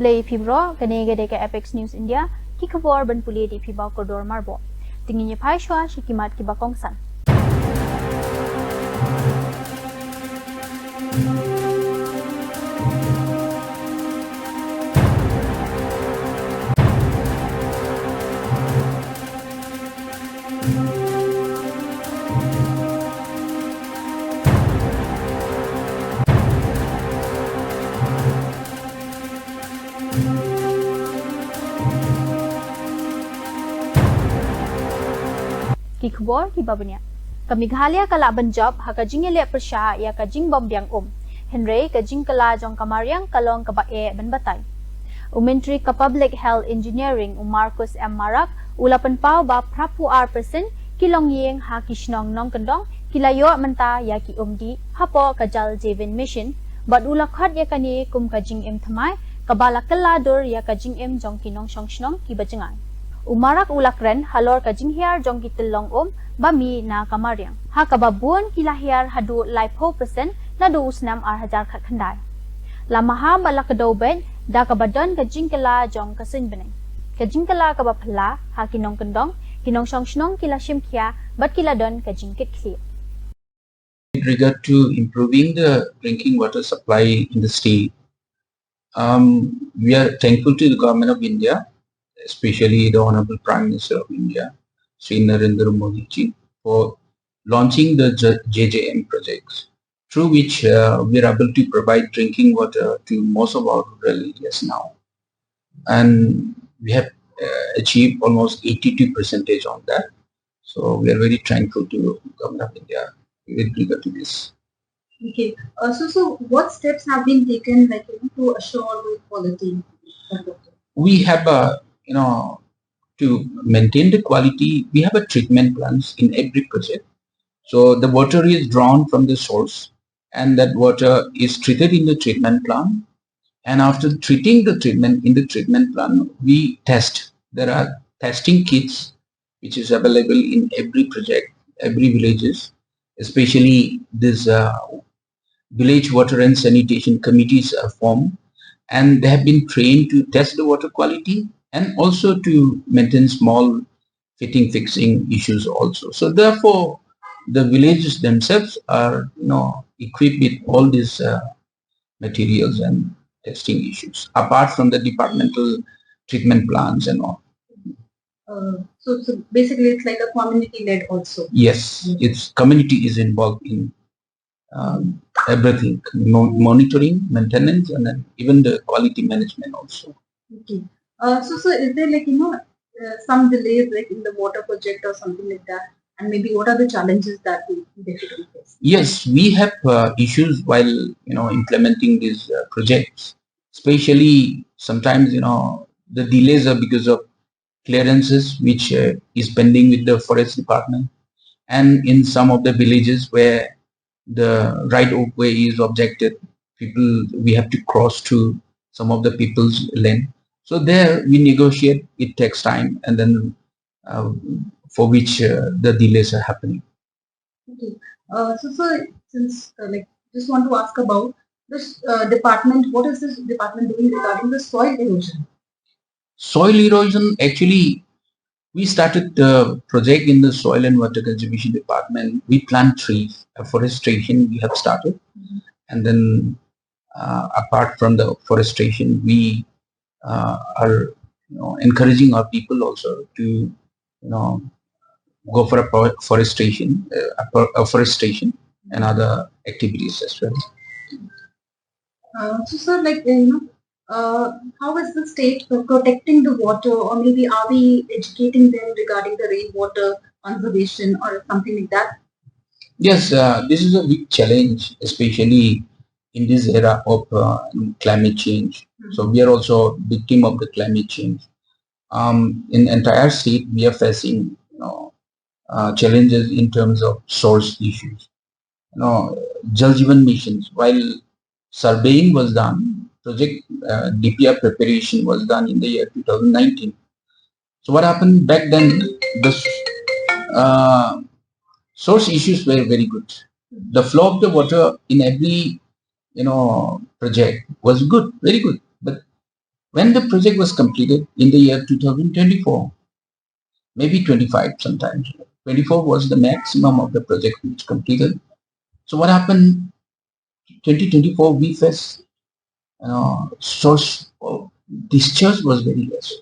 Blay Fibro, Kanegade Apex News India, Kikabor Banpuli di Fiba Kodor Marbo. Tingin niya Paishwa, Shikimat Kibakongsan. Kikbor kibabnya. Kamighalya kalaban job hakajing ele persya ya kajing bombyang Henry kajing kala jong kamaryang kalong kabae banbatay. Menteri ka Public Health Engineering Marcos M. Marak ulapan pao ba prapu R% kilong yeng ha kisnong nong kendong kilayo menta ya ki di hapo kajal Javin Mission bad ulakhat ya kani kum kajing thamai kabala kalador ya kajing jong kinong shnong kibajengan. Umarak ulakren halor kajing hiar jong kitilong bami na kamaryang. Ha kababuan kilahiar hadu life hope na do usnam hajar khandai. Lamaha balakadobed da kabadon kajing kala jong kasin beneng. Kajing kala kabaphala ha kinong kendong kinong shnong kila shimkia bat kiladon kajing kitli. With regard to improving the drinking water supply in the state, we are thankful to the Government of India, especially the Honorable Prime Minister of India, Sri Narendra Modi ji, for launching the JJM projects, through which we are able to provide drinking water to most of our rural areas now. And we have achieved almost 82% on that. So we are very thankful to the Government of India with regard to this. Okay. So what steps have been taken, to assure the quality of water? We have to maintain the quality, we have a treatment plants in every project. So the water is drawn from the source and that water is treated in the treatment plant. And after treating the treatment in the treatment plant, we test. There are testing kits which is available in every project, every villages, especially this village water and sanitation committees are formed, and they have been trained to test the water quality and also to maintain small fixing issues also. So therefore, the villages themselves are equipped with all these materials and testing issues, apart from the departmental treatment plants and all. So basically, it's like a community-led also. Yes, its community is involved in everything, monitoring, maintenance, and then even the quality management also. Okay. So is there some delays in the water project or something like that? And maybe what are the challenges that we basically face? Yes, we have issues while implementing these projects. Especially sometimes the delays are because of clearances which is pending with the forest department, and in some of the villages where the right of way is objected, we have to cross to some of the people's land. So there we negotiate, it takes time, and then for which the delays are happening. Okay. So since just want to ask about this department, what is this department doing regarding the soil erosion? Soil erosion, actually, we started the project in the Soil and Water Conservation Department. We plant trees, afforestation we have started, and then apart from the afforestation, we are encouraging our people also to go for afforestation and other activities as well. So sir, how is the state protecting the water, or maybe are we educating them regarding the rainwater conservation or something like that? Yes, this is a big challenge, especially in this era of climate change. So we are also victim of the climate change. In entire state, we are facing challenges in terms of source issues. Jal Jeevan missions, while surveying was done, project DPR preparation was done in the year 2019. So what happened back then, the source issues were very good. The flow of the water in every project was good, very good. But When the project was completed in the year 2024, maybe 25 sometimes, 24 was the maximum of the project which completed. So what happened? 2024 we faced source of discharge was very less.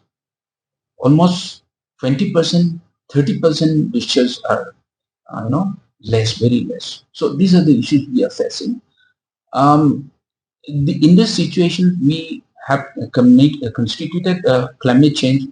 Almost 20%, 30% discharge are less, very less. So these are the issues we are facing. In this situation, we have constituted a climate change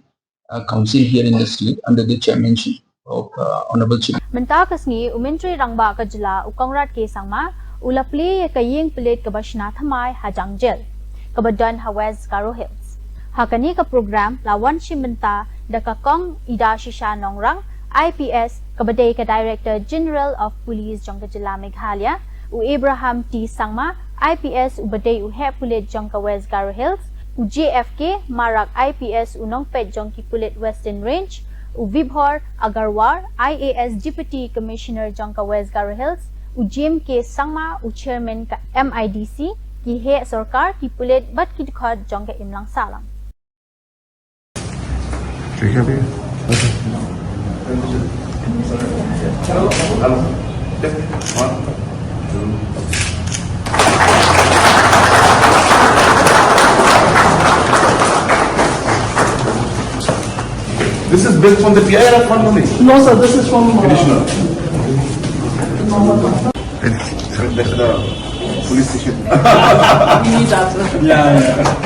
council here in the state under the chairmanship of Honorable Chief. Mentakas ngi umentri rangba kajla ukongrat ke sangma ulapli ya kaying pelit kabashna thamai hajang jel kabadan hawaz Garo Hills. Hakani ka program lawan shimenta dakakong ida shisha nongrang IPS kabadai ka Director General of Police jong Jilla Meghalaya u Abraham T Sangma IPS ubadai u he pulit jong ka West Garo Hills u JFK marak IPS unong pet jong ki pulit Western Range u Vibhor Agarwal IAS Deputy Commissioner jong ka West Garo Hills u JMK Sangma u Chairman ka MIDC ki he sarkar ki pulit bat ki khod jong ka imlang salang. This is built from the PI or from only? No, sir, this is from Additional. That's the police station. we need that, sir. Yeah.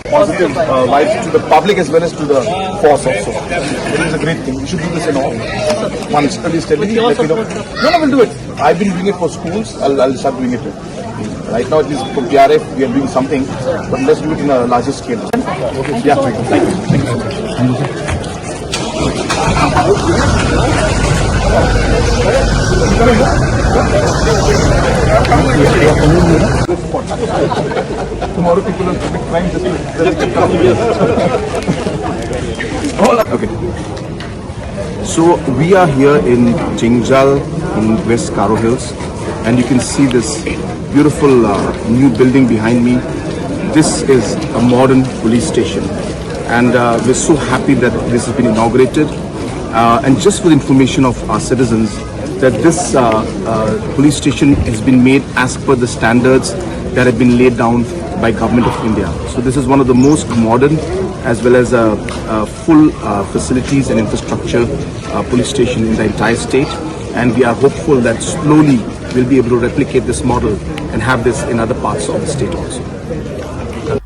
Positive vibes to the public as well as to the force also. It is a great thing. We should do this in all. Once, at least, let me know. No, we'll do it. I've been doing it for schools. I'll start doing it. Right now, it is for PRF. We are doing something, but let's do it in a larger scale. Okay. Yeah, thank you. Thank you so much. Tomorrow people will commit crime just to come here. Okay. So we are here in Jingjal in West Garo Hills, and you can see this beautiful new building behind me. This is a modern police station, and we're so happy that this has been inaugurated. And just for the information of our citizens, that this police station has been made as per the standards that have been laid down by Government of India. So this is one of the most modern as well as full facilities and infrastructure police station in the entire state, and we are hopeful that slowly we'll be able to replicate this model and have this in other parts of the state also.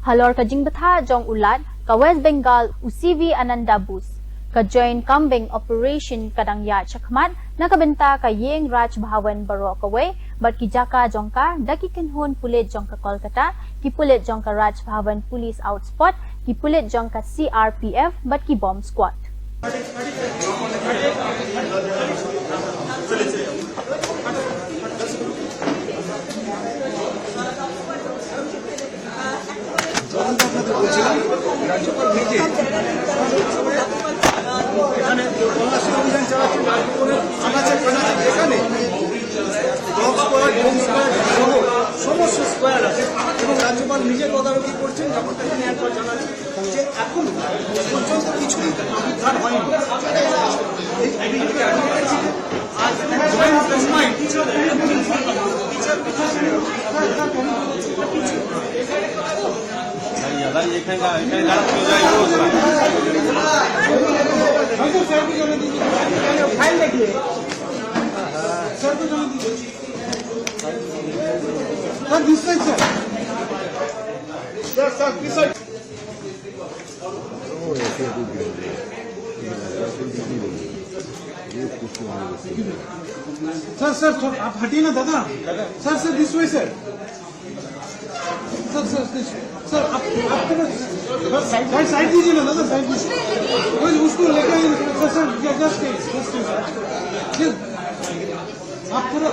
Halor ka jingbatha jong ulat ka West Bengal UCV Ananda Bus ka joint combing operation kadangya chakmat nakabenta ka yeng Raj Bhawan Baro Kawe bat ki jaka jongka daki kenhon pulit jongka Kolkata ki pulit jongka Raj Bhawan Police Outspot ki pulit jongka CRPF bat ki bomb squad. সমস্ত square আছে এবং রাজ্যপাল নিজে তদারকি করছেন। যখন তাকে নেওয়ার পর জানা যে এখন পর্যন্ত কিছুই উদ্ধার হয়নি। ফাইল দেখিয়ে सर को जाने दीजिए sir this side sir this side sir sir आप हटिए ना दादा sir sir this way sir sir sir sir आप साइड साइड दीजिए ना दादा साइड दीजिए उसको लेकर सर सर जस्ट आप पूरा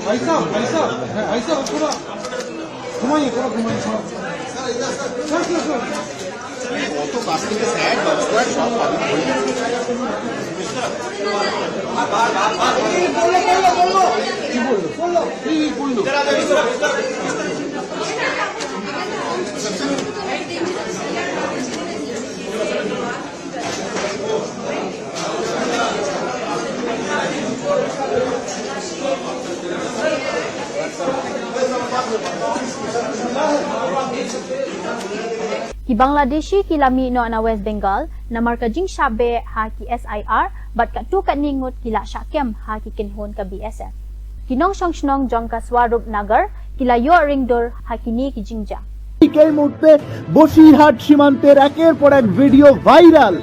भाई साहब थोड़ा घुमाइए सर सर सर কত কাছ থেকে স্যার ডক্টর সব Ki Bangladeshi ki lami no na West Bengal namar ka jing shabe ha ki SIR bat ka tu ka ningot kila syakem ha ki kinhon ka BSF. Kinong song jong ka Swarup Nagar kila yo ringdor ha kini ki jingja. এই মুহূর্তে বসিরহাট সীমান্তের একের পর এক video viral.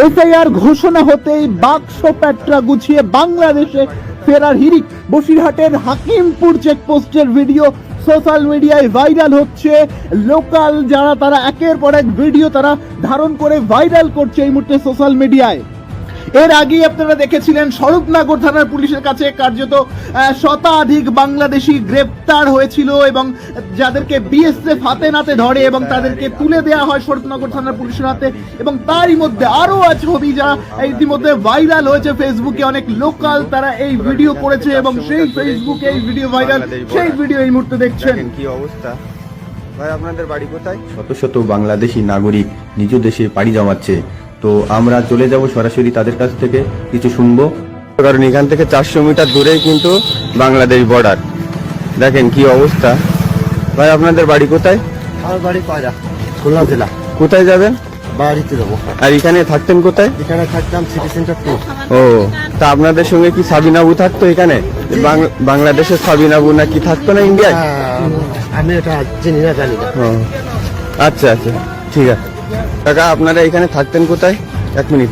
SIR ঘোষণা হতেই বাক্স প্যাট্রা গুছিয়ে বাংলাদেশে ফেরার হিড়িক। বসিরহাটের হাকিমপুর চেকপোস্টের ভিডিও সোশ্যাল মিডিয়ায় ভাইরাল হচ্ছে। লোকাল যারা তারা একের পর এক ভিডিও তারা ধারণ করে ভাইরাল করছে এই মুহূর্তে সোশ্যাল মিডিয়ায়। এর আগেই আপনারা দেখেছিলেন স্বরূপনগর থানার পুলিশের কাছে কার্যত শতাধিক বাংলাদেশি গ্রেপ্তার হয়েছিল এবং যাদেরকে বিএসএফ হাতে নাতে ধরে এবং তাদেরকে তুলে দেওয়া হয় স্বরূপনগর থানার পুলিশের হাতে। এবং তারই মধ্যে আরো ছবি যা ইতিমধ্যে ভাইরাল হয়েছে ফেসবুকে, অনেক লোকাল তারা এই ভিডিও করেছে এবং সেই ফেসবুকে এই ভিডিও ভাইরাল, সেই ভিডিও এই মুহূর্তে দেখছেন। কি অবস্থা ভাই, আপনাদের বাড়ি কোথায়? শত শত বাংলাদেশি নাগরিক নিজ দেশে পাড়ি জমাচ্ছে, তো আমরা চলে যাব সরাসরি তাদের কাছ থেকে কিছু শুনবো। কারণ এখান থেকে 400 মিটার দূরেই কিন্তু বাংলাদেশ বর্ডার। দেখেন কি অবস্থা। ভাই আপনাদের বাড়ি কোথায়? আমার বাড়ি পায়রা, খুলনা জেলা। কোথায় যাবেন? বাড়িতে যাবো। আর এখানে থাকতেন কোথায়? এখানে থাকতাম সিটি সেন্টার 2। ও, তা আপনাদের সঙ্গে কি সাবিনাবু থাকতো এখানে? বাংলাদেশের সাবিনাবু নাকি থাকতো না ইন্ডিয়ায়? আমি এটা জানি না, জানি না। আচ্ছা আচ্ছা, ঠিক আছে। কাকা আপনারা এখানে থাকতেন কোথায়? এক মিনিট।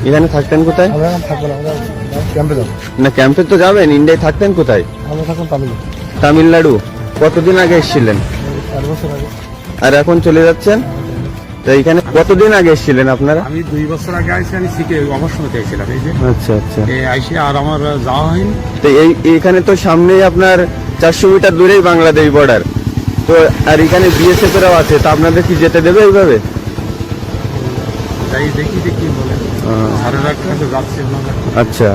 এখানে থাকতেন কোথায়? আমরা থাকবো না, আমরা ক্যাম্পে যাবো। না ক্যাম্পে তো যাবেন, ইন্ডিয়ায় থাকতেন কোথায়? আমরা থাকবো তামিলনাড়ু। কতদিন আগে এসেছিলেন? 4 বছর আগে। আর এখন চলে যাচ্ছেন? তো এখানে কতদিন আগে এসেছিলেন আপনারা? আমি 2 বছর আগে আইসি, আমি শিখে অবসর হতে এসেছিলাম এই যে। আচ্ছা আচ্ছা, আইসি আর আমার যাওয়া হয়নি। তো এইখানে তো সামনেই আপনার 400 মিটার দূরেই বাংলাদেশ বর্ডার, তো আর এখানে বিএসএফ এরাও আছে, তো আপনাদের কি যেতে দেবে এইভাবে? যাই দেখি বলে সাড়ে রাত যাচ্ছে। আচ্ছা,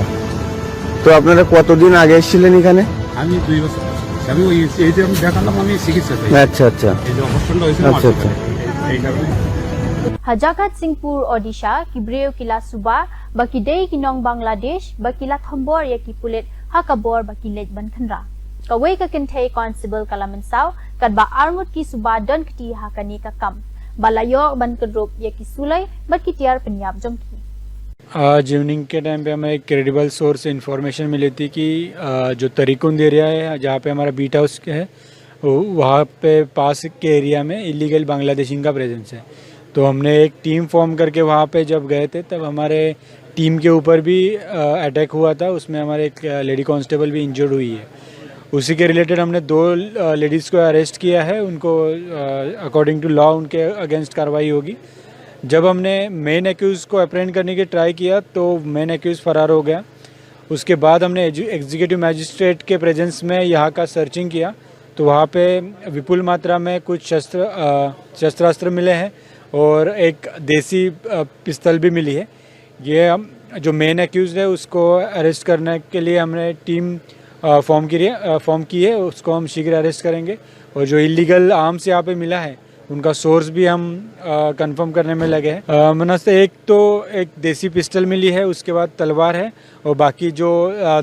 তো আপনারা কতদিন আগে এসেছিলেন এখানে? আমি 2 বছর, আমি ওই এই যে আমি দেখালাম আমি চিকিৎসা। আচ্ছা আচ্ছা, এই যে অবসরটা হয়েছিল। আচ্ছা আচ্ছা। এই কারণে Hajakat Singpur Odisha kibreu kila Suba baki dei kinong Bangladesh bakila Thambor ya ki pulit hakabor baki lej ban khanra. Kawai ka kentei constable kalamansau kadba armut ki Suba don kti hakani ka kam. Balayo ban kadrup ya ki sulai baki tiar penyap jongki. आज evening के time पे हमें एक credible source से information मिली थी कि जो तरीकुंद area है जहाँ पे हमारा बीट हाउस है वहाँ पे पास के एरिया में इलीगल बांग्लादेशी का प्रेजेंस है। तो हमने एक टीम फॉर्म करके वहाँ पे जब गए थे तब हमारे टीम के ऊपर भी अटैक हुआ था, उसमें हमारे एक लेडी कांस्टेबल भी इंजर्ड हुई है। उसी के रिलेटेड हमने 2 लेडीज़ को अरेस्ट किया है, उनको अकॉर्डिंग टू लॉ उनके अगेंस्ट कार्रवाई होगी। जब हमने मेन एक्यूज़ को अप्रेंड करने की ट्राई किया तो मेन एक्यूज़ फरार हो गया। उसके बाद हमने एग्जीक्यूटिव मैजिस्ट्रेट के प्रेजेंस में यहाँ का सर्चिंग किया तो वहाँ पे विपुल मात्रा में कुछ शस्त्रास्त्र मिले हैं और एक देसी पिस्तल भी मिली है। ये हम जो मेन एक्यूज़ है उसको अरेस्ट करने के लिए हमने टीम फॉर्म की है, उसको हम शीघ्र अरेस्ट करेंगे। और जो इलीगल आर्म्स यहाँ पे मिला है उनका सोर्स भी हम कंफर्म करने में लगे हैं। मनस्ते एक देसी पिस्टल मिली है, उसके बाद तलवार है और बाकी जो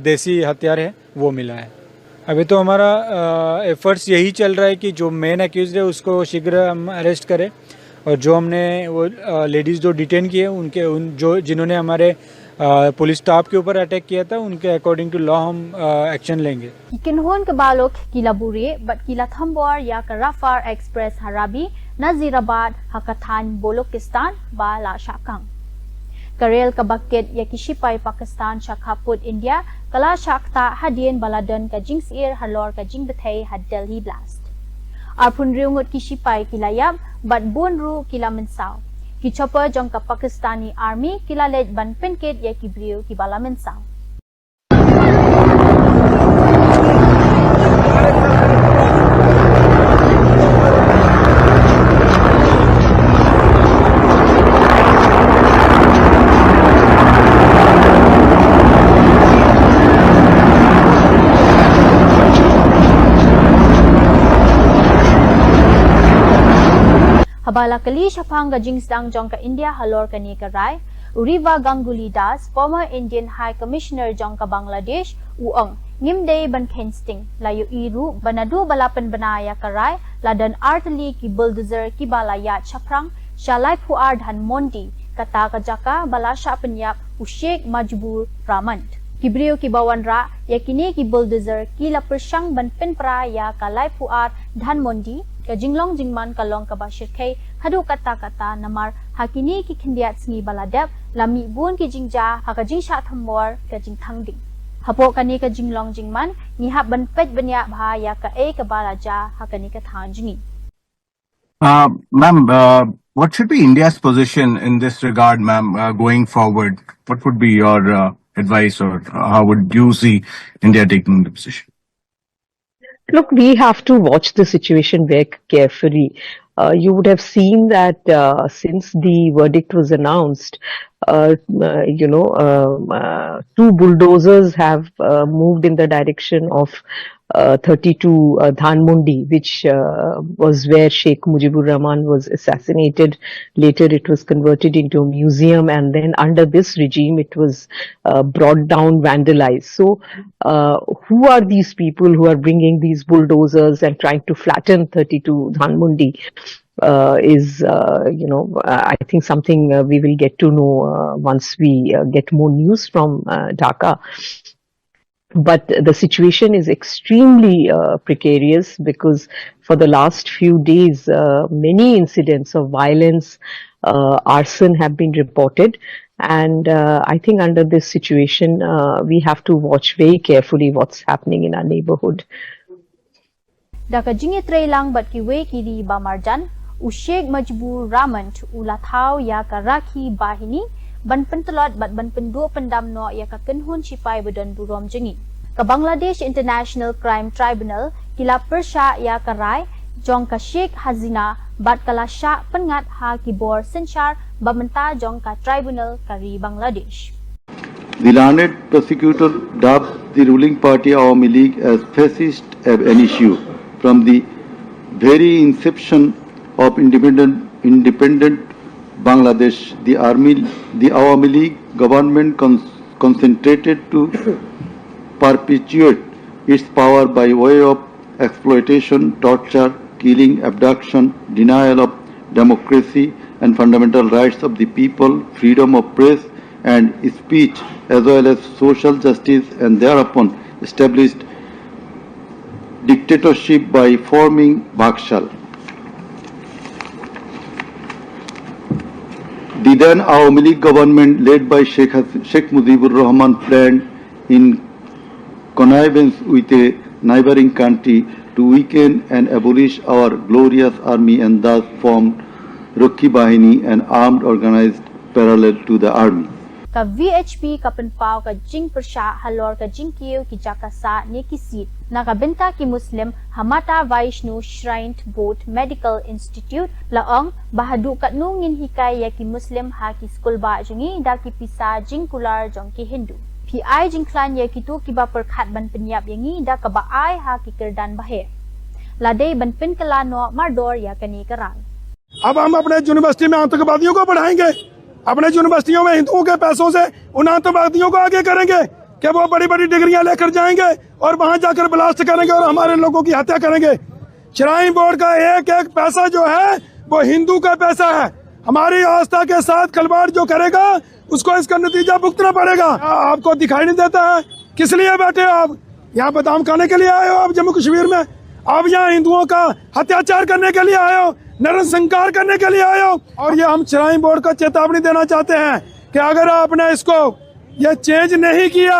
देसी हथियार है वो मिला है। अभी तो हमारा एफर्ट्स यही चल रहा है कि जो मेन एक्यूज़ है उसको शीघ्र हम अरेस्ट करें और जो हमने वो लेडीज़ जो डिटेन किए जिन्होंने हमारे पुलिस स्टाफ के ऊपर अटैक किया था उनके अकॉर्डिंग टू लॉ हम एक्शन लेंगे। Kinhon kebalok kila Buri bat kila Thambor ya ke Rafar Express Harabi Nazirabad Hakathan Bolokistan bala Shakang. Karel ke Bakit ya Kishipai Pakistan Shakhaput India kala Shakta Hadien Baladan ke Jingsir Halor ke Jingbethei had Delhi blast. Arpun riungut Kishipai kila Yab bat Bunru kila Mensau. Ki chopper jong ka Pakistani Army kila lej ban penkit ya ki brio ki bala Mensau. Habala kali syapang gajing sedang jong ke India halor ke ni kerai, Uriva Ganguly Das, former Indian High Commissioner jong ke Bangladesh, uang ngimdei ban Kensting, layu iru banadu balapan benaya kerai, ladan arteli ki bulldozer ki balaya chaprang, Shalai Puar dan Mondi, kata kajaka balasha penyap Ushek Majbur Ramand. Kibrio ki bawan ra, yakini ki bulldozer ki la persang ban penpra ya kalai Puar dan Mondi, ka jinglong jingman kalong ka bashir kay hadu kata-kata namar hakini ki kindiat sngi baladap lami bun ki jingja hakajing sha thamor ka jing thangding. Hapo kani ka jinglong jingman ni hab ban pet banya bha ya ka e ka balaja hakani ka thanjingi. Ma'am, what should be India's position in this regard, ma'am, going forward? What would be your advice, or how would you see India taking the position? Look, we have to watch the situation very carefully. You would have seen that since the verdict was announced, two bulldozers have moved in the direction of 32 Dhanmondi, which was where Sheikh Mujibur Rahman was assassinated. Later it was converted into a museum, and then under this regime it was brought down, vandalized. So who are these people who are bringing these bulldozers and trying to flatten 32 Dhanmondi? Is I think something we will get to know once we get more news from Dhaka. But the situation is extremely precarious, because for the last few days many incidents of violence, arson have been reported, and I think under this situation we have to watch very carefully what's happening in our neighborhood. Daka jingi trailang bat kiwe kiri bamarjan Ushek Majbur Ramand ulathau ya ka rakhi bahini ban pentelot bat ban pendu pendam no ya ka kenhun sipai badan burom jengi. Ka Bangladesh International Crime Tribunal kila persya ya ka rai jong ka Sheikh Hasina bat kala sya pengat ha kibor senchar bamenta jong ka tribunal kari Bangladesh. The learned prosecutor dubbed the ruling party Awami League as fascist ab initio. From the very inception of independent Bangladesh, the Awami League government concentrated to perpetuate its power by way of exploitation, torture, killing, abduction, denial of democracy and fundamental rights of the people, freedom of press and speech, as well as social justice, and thereupon established dictatorship by forming Bakshal. The then Awami League government, led by Sheikh Mujibur Rahman, planned in connivance with a neighboring country to weaken and abolish our glorious army, and thus formed Rakhi Bahini, an armed organized parallel to the army. Ka VHP ka penpau ka jing persya halor ka jing kiyo ki jakasa ni kisit nakabenta ki Muslim Hamata Vaishnu Shrine Board Medical Institute laong bahadu kat nungin hikay ya ki Muslim ha ki school ba jengi da ki pisa jing kular jong ki Hindu. PI jing klan ya ki tu ki ba perkhat ban penyap yengi da ka ba ai ha ki kerdan bahe. Ladai ban pen kelano mardor ya kani keral. अब हम अपने university में आतंकवादियों को पढ़ाएंगे, अपने यूनिवर्सिटियों में हिंदुओं के पैसों से उन आतंकवादियों को आगे करेंगे कि वो बड़ी बड़ी डिग्रियां लेकर जाएंगे और वहां जाकर ब्लास्ट करेंगे और हमारे लोगों की हत्या करेंगे। श्राइन बोर्ड का एक एक पैसा जो है वो हिंदू का पैसा है। हमारी आस्था के साथ खिलवाड़ जो करेगा उसको इसका नतीजा भुगतना पड़ेगा। आपको दिखाई नहीं देता है? किस लिए बैठे हो आप? यहाँ बादाम खाने के लिए आए हो आप जम्मू कश्मीर में? आप यहाँ हिंदुओं का अत्याचार करने के लिए आए हो, नरसंहार करने के लिए आए हो। और ये हम श्राइन बोर्ड को चेतावनी देना चाहते हैं कि अगर आपने इसको ये चेंज नहीं किया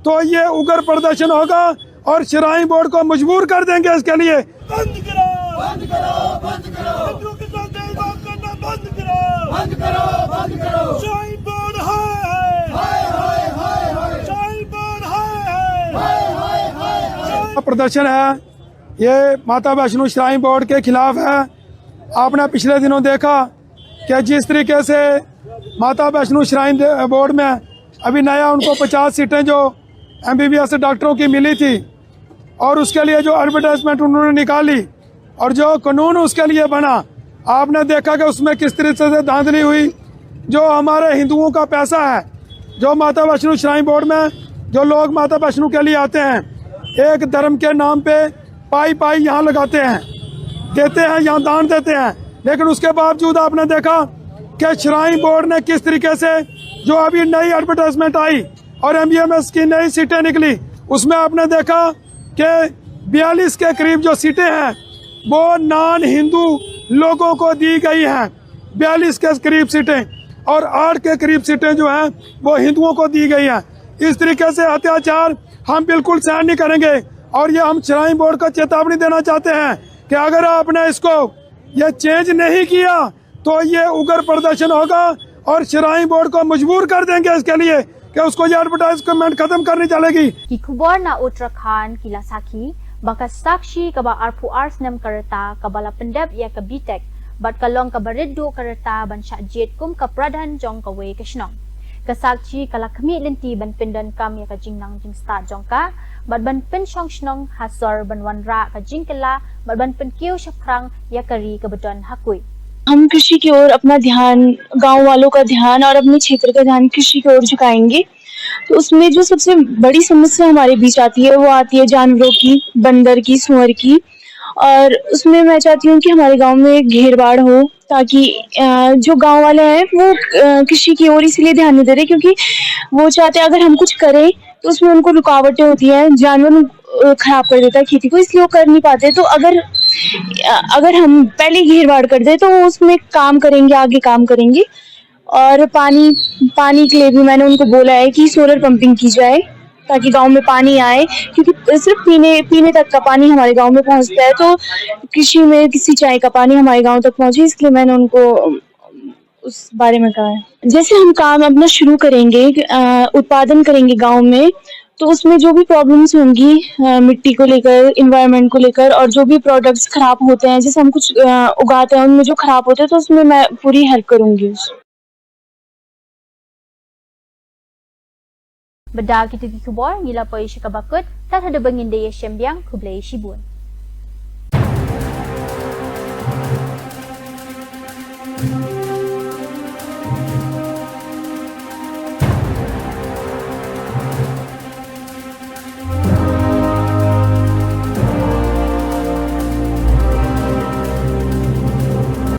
तो ये उग्र प्रदर्शन होगा और श्राइन बोर्ड को मजबूर कर देंगे इसके लिए। बंद करो, बंद करो, बंद करो, हिंदुओं के साथ भेदभाव करना बंद करो, बंद करो, बंद करो। श्राइन बोर्ड हाय हाय हाय हाय हाय, श्राइन बोर्ड हाय हाय हाय हाय। प्रदर्शन है ये माता वैष्णो श्राइन बोर्ड के खिलाफ है। आपने पिछले दिनों देखा कि जिस तरीके से माता वैष्णो श्राइन बोर्ड में अभी नया उनको 50 सीटें जो MBBS डॉक्टरों की मिली थी और उसके लिए जो एडवर्टाइजमेंट उन्होंने निकाली और जो कानून उसके लिए बना, आपने देखा कि उसमें किस तरीके से धांधली हुई। जो हमारे हिंदुओं का पैसा है, जो माता वैष्णो श्राइन बोर्ड में जो लोग माता वैष्णो के लिए आते हैं, एक धर्म के नाम पे पाई पाई यहाँ लगाते हैं, देते हैं, यहाँ दान देते हैं, लेकिन उसके बावजूद आपने देखा कि श्राइन बोर्ड ने किस तरीके से जो अभी नई एडवर्टाइजमेंट आई और MBMS की नई सीटें निकली, उसमें आपने देखा कि 42 के करीब जो सीटें हैं वो नॉन हिंदू लोगों को दी गई हैं। 42 के करीब सीटें और 8 के करीब सीटें जो हैं वो हिंदुओं को दी गई हैं। इस तरीके से अत्याचार हम बिल्कुल सहन नहीं करेंगे और ये हम श्राइन बोर्ड को चेतावनी देना चाहते हैं कि अगर आपने इसको ये चेंज नहीं किया तो ये उग्र प्रदर्शन होगा और श्राइन बोर्ड को मजबूर कर देंगे इसके लिए कि उसको ये एडवर्टाइजमेंट खत्म करनी चलेगी। Ki kubor na Uttarakhand kila saki baka sakshi kaba arpu arsnam karata kabala pendap ya kabitek bat kalong kabaredu karata ban syajit kum ka pradhan jong ka we kashnong kasakchi kala kami lenti ban pindan kam ya ka jingnang jing start jong ka bat ban pen shong shnong hasor ban wanra ka jingkala bat ban pen kiu shaprang ya kari ka badon hakui। हम कृषि की ओर अपना ध्यान, गांव वालों का ध्यान और अपने क्षेत्र का ध्यान कृषि की ओर झुकाएंगे। तो उसमें जो सबसे बड़ी समस्या हमारे बीच आती है वो आती है जानवरों की, बंदर की, सुअर की। और उसमें मैं चाहती हूँ कि हमारे गांव में घेरबाड़ हो ताकि जो गांव वाले हैं वो कृषि की ओर इसलिए ध्यान नहीं दे रहे क्योंकि वो चाहते हैं अगर हम कुछ करें तो उसमें उनको रुकावटें होती हैं, जानवर खराब कर देता है खेती को, इसलिए वो कर नहीं पाते। तो अगर हम पहले घेरबाड़ कर दे तो वो उसमें काम करेंगे, आगे काम करेंगे। और पानी के लिए भी मैंने उनको बोला है कि सोलर पंपिंग की जाए ताकि गांव में पानी आए, क्योंकि सिर्फ पीने तक का पानी हमारे गांव में पहुंचता है, तो कृषि में सिंचाई का पानी हमारे गांव तक पहुंचे, इसलिए मैंने उनको उस बारे में कहा है। जैसे हम काम अपना शुरू करेंगे, उत्पादन करेंगे गांव में, तो उसमें जो भी प्रॉब्लम्स होंगी मिट्टी को लेकर, इन्वायरमेंट को लेकर, और जो भी प्रोडक्ट्स खराब होते हैं, जैसे हम कुछ उगाते हैं उनमें जो खराब होते हैं तो उसमें मैं पूरी हेल्प करूंगी। Beda kita kubor ngila poi syakabakut tat ada bangin daya syambiang kublai shibun.